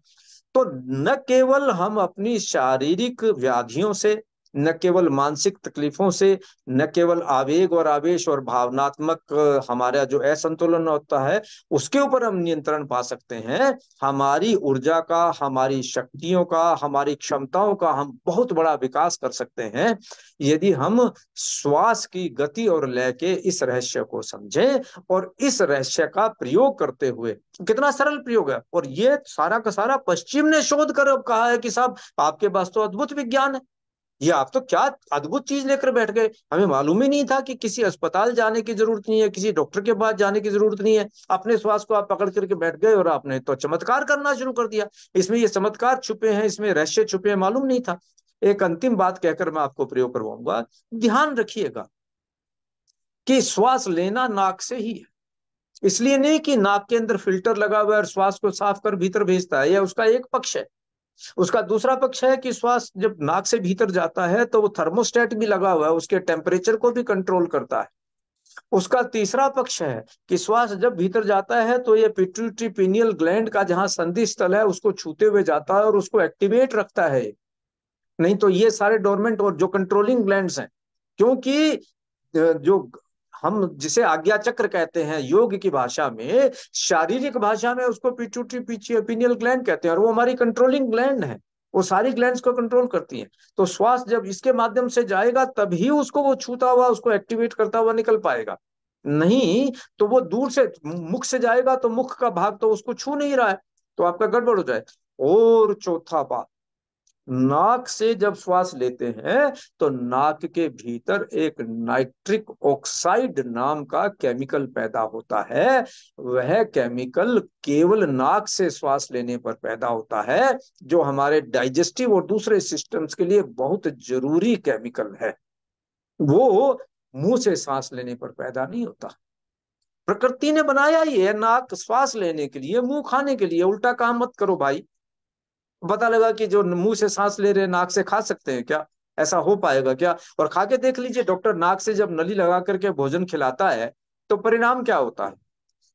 तो न केवल हम अपनी शारीरिक व्याधियों से, न केवल मानसिक तकलीफों से, न केवल आवेग और आवेश और भावनात्मक हमारा जो असंतुलन होता है उसके ऊपर हम नियंत्रण पा सकते हैं, हमारी ऊर्जा का, हमारी शक्तियों का, हमारी क्षमताओं का हम बहुत बड़ा विकास कर सकते हैं यदि हम श्वास की गति और लय के इस रहस्य को समझें और इस रहस्य का प्रयोग करते हुए। कितना सरल प्रयोग है, और ये सारा का सारा पश्चिम ने शोध कर अब कहा है कि साहब आपके पास तो अद्भुत विज्ञान है, ये आप तो क्या अद्भुत चीज लेकर बैठ गए। हमें मालूम ही नहीं था कि किसी अस्पताल जाने की जरूरत नहीं है, किसी डॉक्टर के पास जाने की जरूरत नहीं है, अपने श्वास को आप पकड़ करके बैठ गए और आपने तो चमत्कार करना शुरू कर दिया। इसमें ये चमत्कार छुपे हैं, इसमें रहस्य छुपे हैं, मालूम नहीं था। एक अंतिम बात कहकर मैं आपको प्रयोग करवाऊंगा। ध्यान रखिएगा कि श्वास लेना नाक से ही है, इसलिए नहीं कि नाक के अंदर फिल्टर लगा हुआ है और श्वास को साफ कर भीतर भेजता है, यह उसका एक पक्ष है। उसका दूसरा पक्ष है कि श्वास जब नाक से भीतर जाता है तो वो थर्मोस्टेट भी लगा हुआ है, उसके टेम्परेचर को भी कंट्रोल करता है। उसका तीसरा पक्ष है कि श्वास जब भीतर जाता है तो ये पिट्यूटरी पीनियल ग्लैंड का जहां संधि स्थल है उसको छूते हुए जाता है और उसको एक्टिवेट रखता है। नहीं तो ये सारे डोरमेंट और जो कंट्रोलिंग ग्लैंड्स हैं, क्योंकि जो हम जिसे आज्ञा चक्र कहते हैं योग की भाषा में, शारीरिक भाषा में उसको पिट्यूटरी पीनियल ग्लैंड कहते हैं, और वो हमारी कंट्रोलिंग ग्लैंड है, वो सारी ग्लैंड्स को कंट्रोल करती हैं। तो श्वास जब इसके माध्यम से जाएगा तभी उसको वो छूता हुआ, उसको एक्टिवेट करता हुआ निकल पाएगा। नहीं तो वो दूर से मुख से जाएगा तो मुख का भाग तो उसको छू नहीं रहा है, तो आपका गड़बड़ हो जाए। और चौथा बात, नाक से जब श्वास लेते हैं तो नाक के भीतर एक नाइट्रिक ऑक्साइड नाम का केमिकल पैदा होता है। वह केमिकल केवल नाक से श्वास लेने पर पैदा होता है, जो हमारे डाइजेस्टिव और दूसरे सिस्टम्स के लिए बहुत जरूरी केमिकल है। वो मुंह से सांस लेने पर पैदा नहीं होता। प्रकृति ने बनाया ही है नाक श्वास लेने के लिए, मुंह खाने के लिए। उल्टा काम मत करो भाई। पता लगा कि जो मुंह से सांस ले रहे नाक से खा सकते हैं क्या? ऐसा हो पाएगा क्या? और खा के देख लीजिए, डॉक्टर नाक से जब नली लगा करके भोजन खिलाता है तो परिणाम क्या होता है?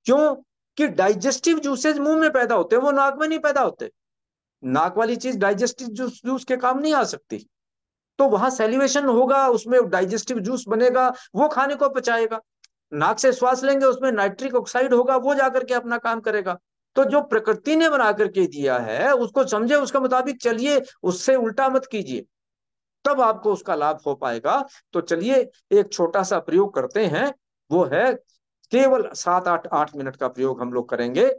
क्यों कि डाइजेस्टिव जूसेज मुंह में पैदा होते हैं, वो नाक में नहीं पैदा होते। नाक वाली चीज डाइजेस्टिव जूस के काम नहीं आ सकती। तो वहां सेलिवेशन होगा, उसमें डाइजेस्टिव जूस बनेगा, वो खाने को पचाएगा। नाक से श्वास लेंगे, उसमें नाइट्रिक ऑक्साइड होगा, वो जाकर के अपना काम करेगा। तो जो प्रकृति ने बना करके दिया है उसको समझे, उसके मुताबिक चलिए, उससे उल्टा मत कीजिए, तब आपको उसका लाभ हो पाएगा। तो चलिए एक छोटा सा प्रयोग करते हैं, वो है केवल 7-8 मिनट का प्रयोग हम लोग करेंगे।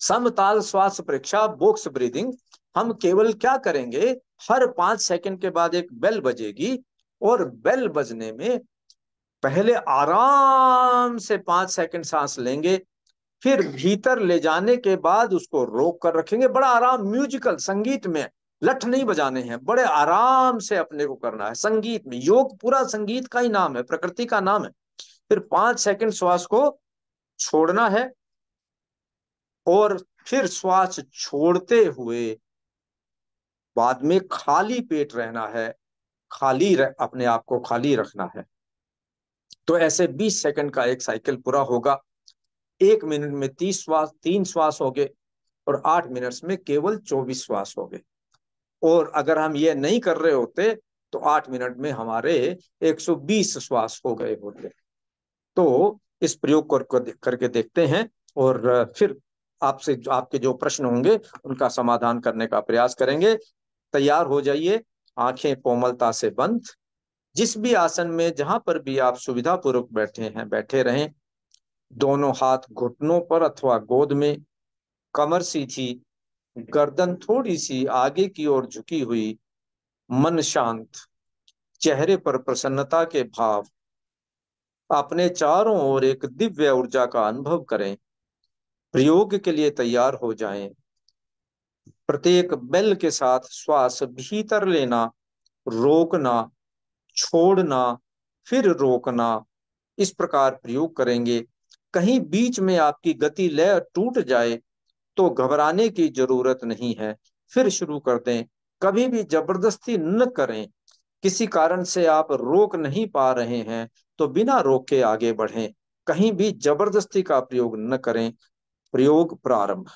समताल श्वास परीक्षा, बॉक्स ब्रीदिंग। हम केवल क्या करेंगे, हर 5 सेकंड के बाद एक बेल बजेगी, और बेल बजने में पहले आराम से 5 सेकंड सांस लेंगे, फिर भीतर ले जाने के बाद उसको रोक कर रखेंगे, बड़ा आराम म्यूजिकल संगीत में। लठ नहीं बजाने हैं, बड़े आराम से अपने को करना है। संगीत में, योग पूरा संगीत का ही नाम है, प्रकृति का नाम है। फिर 5 सेकंड श्वास को छोड़ना है और फिर श्वास छोड़ते हुए बाद में खाली पेट रहना है, अपने आप को खाली रखना है। तो ऐसे 20 सेकंड का एक साइकिल पूरा होगा। 1 मिनट में 30 श्वास, 3 श्वास हो गए, और 8 मिनट में केवल 24 श्वास हो गए। और अगर हम ये नहीं कर रहे होते तो 8 मिनट में हमारे 120 श्वास हो गए होते। तो इस प्रयोग करके देखते हैं, और फिर आपसे आपके जो प्रश्न होंगे उनका समाधान करने का प्रयास करेंगे। तैयार हो जाइए, आंखें कोमलता से बंद। जिस भी आसन में, जहां पर भी आप सुविधा पूर्वक बैठे हैं, बैठे रहें। दोनों हाथ घुटनों पर अथवा गोद में, कमर सीधी, गर्दन थोड़ी सी आगे की ओर झुकी हुई, मन शांत, चेहरे पर प्रसन्नता के भाव। अपने चारों ओर एक दिव्य ऊर्जा का अनुभव करें। प्रयोग के लिए तैयार हो जाएं। प्रत्येक बेल के साथ श्वास भीतर लेना, रोकना, छोड़ना, फिर रोकना, इस प्रकार प्रयोग करेंगे। कहीं बीच में आपकी गति लय टूट जाए तो घबराने की जरूरत नहीं है, फिर शुरू कर दें। कभी भी जबरदस्ती न करें। किसी कारण से आप रोक नहीं पा रहे हैं तो बिना रोके आगे बढ़ें। कहीं भी जबरदस्ती का प्रयोग न करें। प्रयोग प्रारंभ।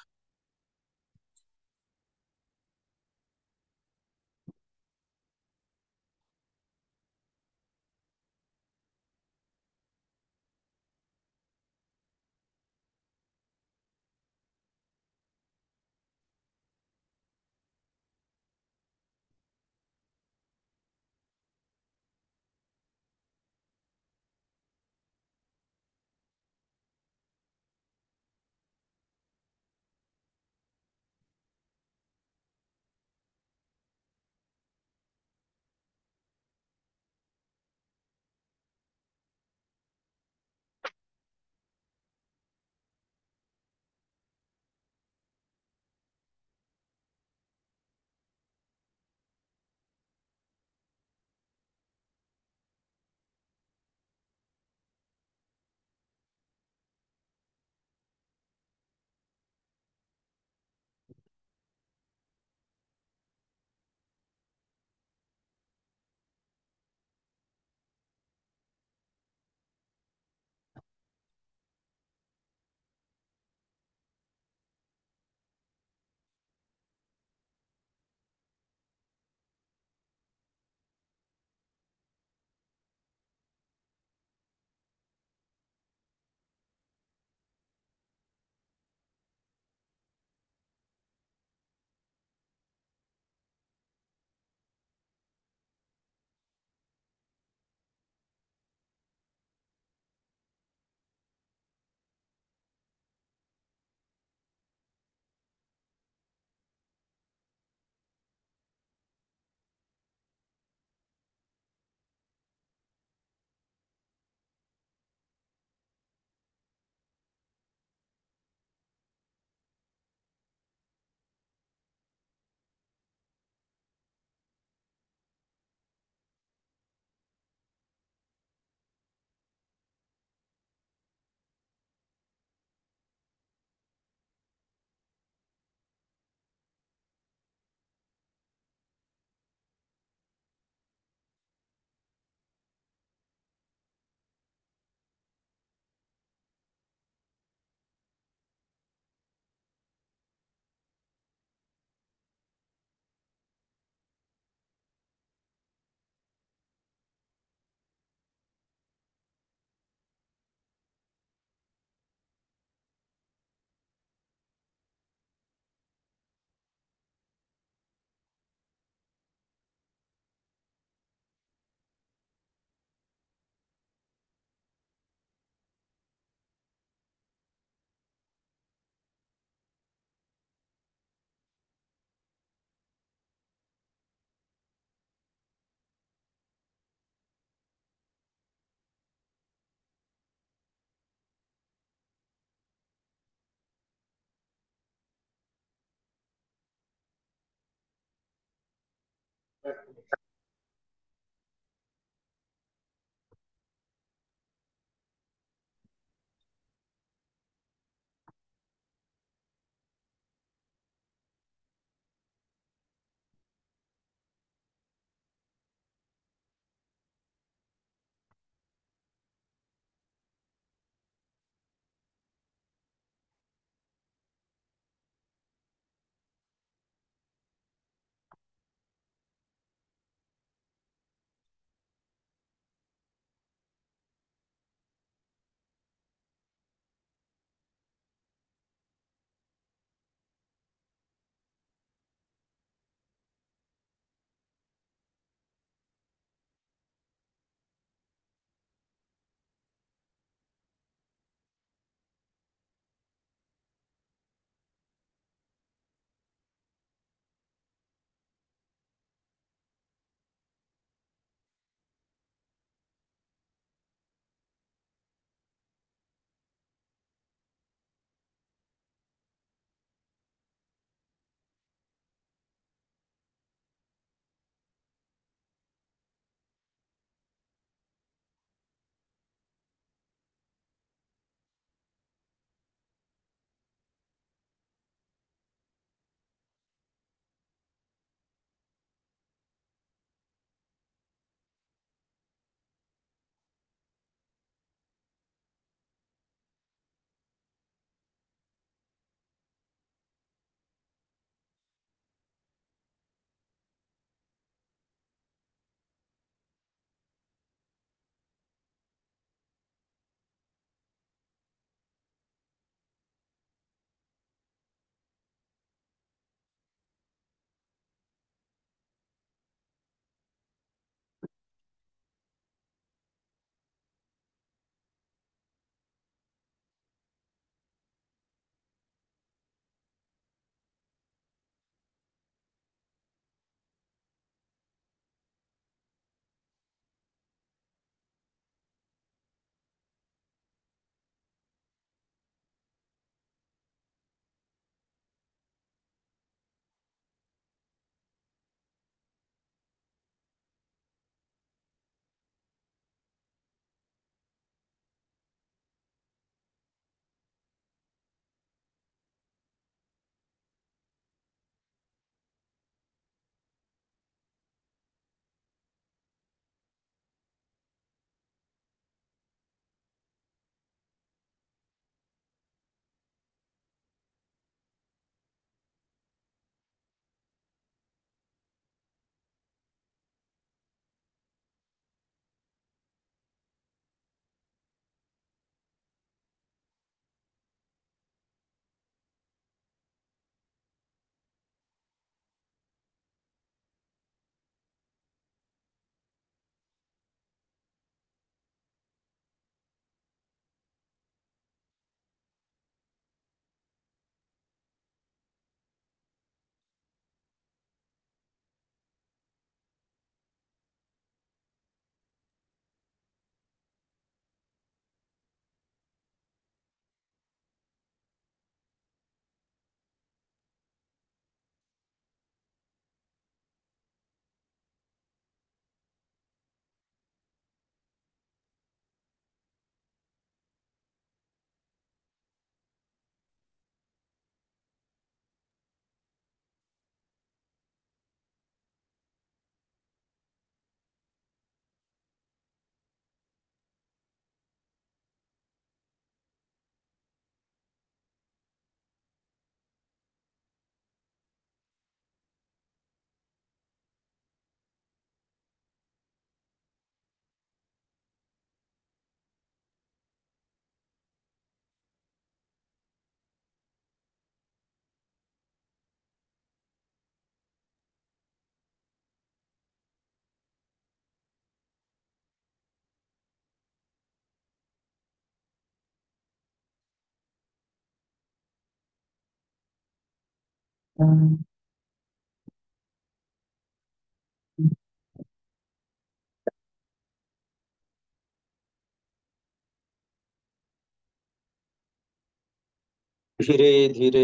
धीरे धीरे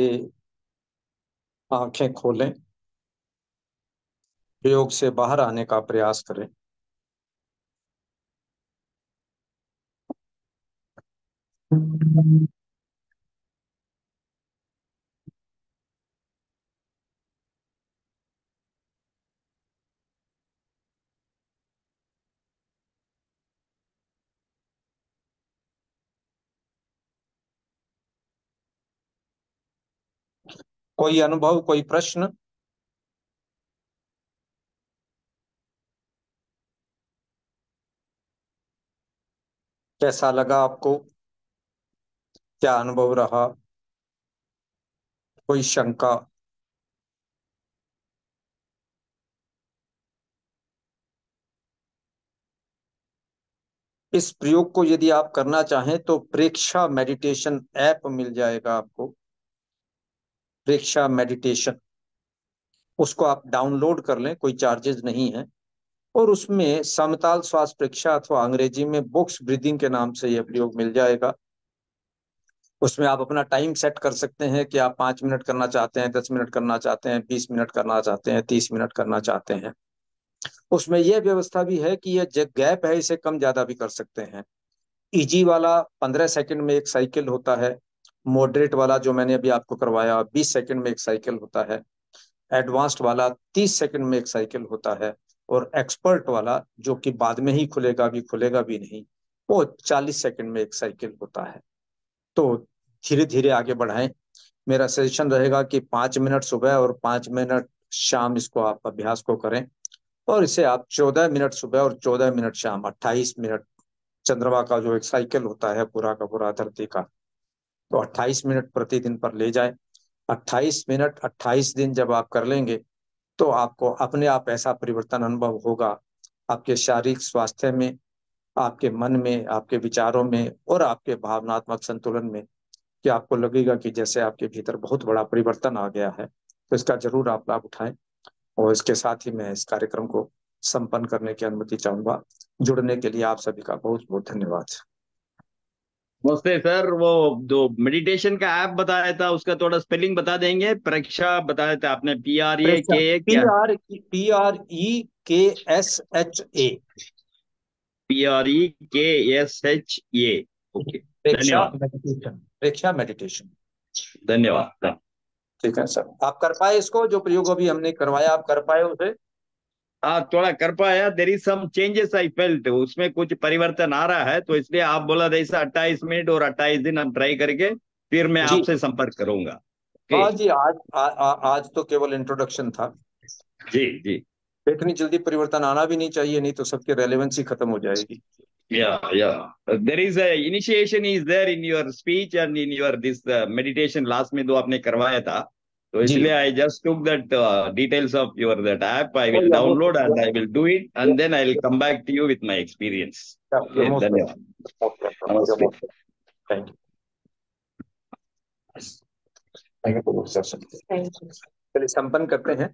आंखें खोलें। प्रयोग से बाहर आने का प्रयास करें। कोई अनुभव, कोई प्रश्न? कैसा लगा आपको? क्या अनुभव रहा? कोई शंका? इस प्रयोग को यदि आप करना चाहें तो प्रेक्षा मेडिटेशन ऐप मिल जाएगा आपको। प्रेक्षा मेडिटेशन, उसको आप डाउनलोड कर लें, कोई चार्जेस नहीं है। और उसमें समताल श्वास प्रेक्षा अथवा अंग्रेजी में बॉक्स ब्रीदिंग के नाम से यह प्रयोग मिल जाएगा। उसमें आप अपना टाइम सेट कर सकते हैं कि आप 5 मिनट करना चाहते हैं, 10 मिनट करना चाहते हैं, 20 मिनट करना चाहते हैं, 30 मिनट करना चाहते हैं। उसमें यह व्यवस्था भी है कि यह जो गैप है इसे कम ज्यादा भी कर सकते हैं। इजी वाला 15 सेकंड में एक साइकिल होता है। मॉडरेट वाला जो मैंने अभी आपको करवाया 20 सेकंड में एक साइकिल होता है। एडवांस्ड वाला 30 सेकंड में एक साइकिल होता है। और एक्सपर्ट वाला जो कि बाद में ही खुलेगा भी नहीं, वो 40 सेकंड में एक साइकिल होता है। तो धीरे धीरे आगे बढ़ाएं। मेरा सजेशन रहेगा कि 5 मिनट सुबह और 5 मिनट शाम इसको आप अभ्यास को करें। और इसे आप 14 मिनट सुबह और 14 मिनट शाम, 28 मिनट चंद्रमा का जो एक साइकिल होता है पूरा का पूरा धरती का, तो 28 मिनट प्रतिदिन पर ले जाए। 28 मिनट 28 दिन जब आप कर लेंगे तो आपको अपने आप ऐसा परिवर्तन अनुभव होगा आपके शारीरिक स्वास्थ्य में, आपके मन में, आपके विचारों में और आपके भावनात्मक संतुलन में, कि आपको लगेगा कि जैसे आपके भीतर बहुत बड़ा परिवर्तन आ गया है। तो इसका जरूर आप लाभ उठाएं। और इसके साथ ही मैं इस कार्यक्रम को संपन्न करने की अनुमति चाहूंगा। जुड़ने के लिए आप सभी का बहुत बहुत धन्यवाद। नमस्ते सर, वो जो मेडिटेशन का ऐप बताया था उसका थोड़ा स्पेलिंग बता देंगे? परीक्षा बताया था आपने, प्रेक्षा, PRA पी क्या? R PREKSHA। PREKSHA। Okay, Preksha धन्यवाद। Meditation, Preksha meditation. धन्यवाद। ठीक है सर, आप कर पाए इसको, जो प्रयोग अभी हमने करवाया आप कर पाए उसे? हाँ, थोड़ा कर पाया। There is some changes I felt, उसमें कुछ परिवर्तन आ रहा है, तो इसलिए आप बोला जैसा 28 मिनट और 28 दिन हम ट्राई करके फिर मैं जी आपसे संपर्क करूंगा। ओके। हाँ जी, आज तो केवल इंट्रोडक्शन था। जी जी। इतनी जल्दी परिवर्तन आना भी नहीं चाहिए, नहीं तो सबकी रेलेवेंसी खत्म हो जाएगी। या there is initiation is there in your speech and in your this meditation last में, दो आपने करवाया था, तो जी, इसलिए I just took that details of your that app. I will यह download most and I will do it and then I will come back to you with my experience. Okay, धन्यवाद। नमस्ते। Thank you. Thank you. चलिए संपन्न करते हैं।